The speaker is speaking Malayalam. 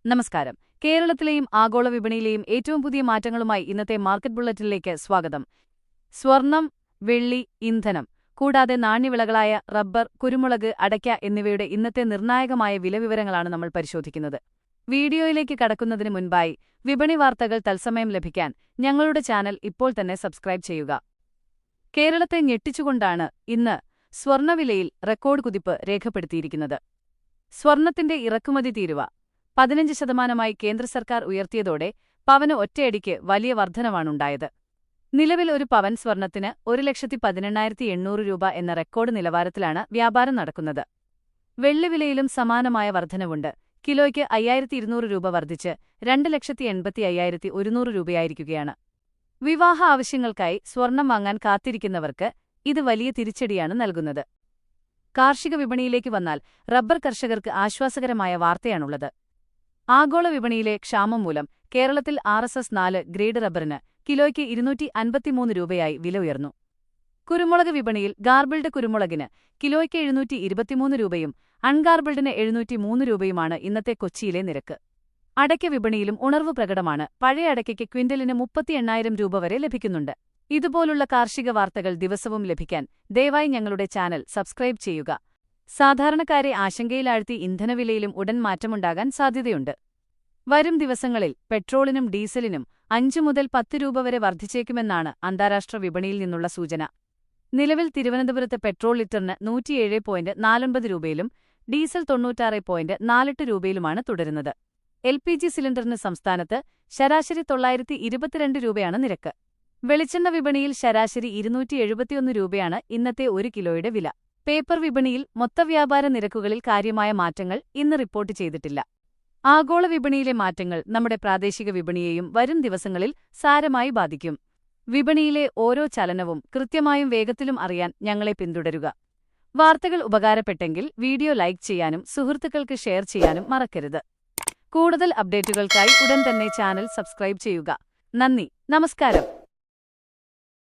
നമസ്കാരം. കേരളത്തിലെയും ആഗോള വിപണിയിലെയും ഏറ്റവും പുതിയ മാറ്റങ്ങളുമായി ഇന്നത്തെ മാർക്കറ്റ് ബുള്ളറ്റിനിലേക്ക് സ്വാഗതം. സ്വർണം, വെള്ളി, ഇന്ധനം, കൂടാതെ നാണ്യവിളകളായ റബ്ബർ, കുരുമുളക്, അടയ്ക്ക എന്നിവയുടെ ഇന്നത്തെ നിർണായകമായ വിലവിവരങ്ങളാണ് നമ്മൾ പരിശോധിക്കുന്നത്. വീഡിയോയിലേക്ക് കടക്കുന്നതിന് മുൻപായി വിപണി വാർത്തകൾ തത്സമയം ലഭിക്കാൻ ഞങ്ങളുടെ ചാനൽ ഇപ്പോൾ തന്നെ സബ്സ്ക്രൈബ് ചെയ്യുക. കേരളത്തെ ഞെട്ടിച്ചുകൊണ്ടാണ് ഇന്ന് സ്വർണ്ണവിലയിൽ റെക്കോർഡ് കുതിപ്പ് രേഖപ്പെടുത്തിയിരിക്കുന്നത്. സ്വർണത്തിന്റെ ഇറക്കുമതി തീരുവ 15% കേന്ദ്ര സർക്കാർ ഉയർത്തിയതോടെ പവന് ഒറ്റയടിക്ക് വലിയ വർധനവാണുണ്ടായത്. നിലവിൽ ഒരു പവൻ സ്വർണത്തിന് 1,18,800 രൂപ എന്ന റെക്കോർഡ് നിലവാരത്തിലാണ് വ്യാപാരം നടക്കുന്നത്. വെള്ളിവിലയിലും സമാനമായ വർധനവുണ്ട്. കിലോയ്ക്ക് 5,200 രൂപ വർദ്ധിച്ച് 2,85,100 രൂപയായിരിക്കുകയാണ്. വിവാഹ ആവശ്യങ്ങൾക്കായി സ്വർണം വാങ്ങാൻ കാത്തിരിക്കുന്നവർക്ക് ഇത് വലിയ തിരിച്ചടിയാണ് നൽകുന്നത്. കാർഷിക വിപണിയിലേക്ക് വന്നാൽ റബ്ബർ കർഷകർക്ക് ആശ്വാസകരമായ വാർത്തയാണുള്ളത്. ആഗോള വിപണിയിലെ ക്ഷാമം മൂലം കേരളത്തിൽ RSS 4 ഗ്രേഡ് റബ്ബറിന് കിലോയ്ക്ക് 253 രൂപയായി വില ഉയർന്നു. കുരുമുളക് വിപണിയിൽ ഗാർബിൾഡ് കുരുമുളകിന് കിലോയ്ക്ക് 723 രൂപയും അൺഗാർബിൾഡിന് 703 രൂപയുമാണ് ഇന്നത്തെ കൊച്ചിയിലെ നിരക്ക്. അടയ്ക്ക വിപണിയിലും ഉണർവ് പ്രകടമാണ്. പഴയ അടയ്ക്കയ്ക്ക് ക്വിന്റലിന് 38,000 രൂപ വരെ ലഭിക്കുന്നുണ്ട്. ഇതുപോലുള്ള കാർഷിക വാർത്തകൾ ദിവസവും ലഭിക്കാൻ ദയവായി ഞങ്ങളുടെ ചാനൽ സബ്സ്ക്രൈബ് ചെയ്യുക. സാധാരണക്കാരെ ആശങ്കയിലാഴ്ത്തി ഇന്ധനവിലയിലും ഉടൻ മാറ്റമുണ്ടാകാൻ സാധ്യതയുണ്ട്. വരും ദിവസങ്ങളിൽ പെട്രോളിനും ഡീസലിനും 5 മുതൽ 10 രൂപ വരെ വർദ്ധിച്ചേക്കുമെന്നാണ് അന്താരാഷ്ട്ര വിപണിയിൽ നിന്നുള്ള സൂചന. നിലവിൽ തിരുവനന്തപുരത്ത് പെട്രോൾ ലിറ്ററിന് 107.49 രൂപയിലും ഡീസൽ 96.48 രൂപയിലുമാണ് തുടരുന്നത്. LPG സിലിണ്ടറിന് സംസ്ഥാനത്ത് ശരാശരി 922 രൂപയാണ് നിരക്ക്. വെളിച്ചെണ്ണ വിപണിയിൽ ശരാശരി 271 രൂപയാണ് ഇന്നത്തെ 1 കിലോയുടെ വില. പേപ്പർ വിപണിയിൽ മൊത്തവ്യാപാര നിരക്കുകളിൽ കാര്യമായ മാറ്റങ്ങൾ ഇന്ന് റിപ്പോർട്ട് ചെയ്തിട്ടില്ല. ആഗോള വിപണിയിലെ മാറ്റങ്ങൾ നമ്മുടെ പ്രാദേശിക വിപണിയെയും വരും ദിവസങ്ങളിൽ സാരമായി ബാധിക്കും. വിപണിയിലെ ഓരോ ചലനവും കൃത്യമായും വേഗത്തിലും അറിയാൻ ഞങ്ങളെ പിന്തുടരുക. വാർത്തകൾ ഉപകാരപ്പെട്ടെങ്കിൽ വീഡിയോ ലൈക്ക് ചെയ്യാനും സുഹൃത്തുക്കൾക്ക് ഷെയർ ചെയ്യാനും മറക്കരുത്. കൂടുതൽ അപ്ഡേറ്റുകൾക്കായി ഉടൻ തന്നെ ചാനൽ സബ്സ്ക്രൈബ് ചെയ്യുക. നന്ദി, നമസ്കാരം.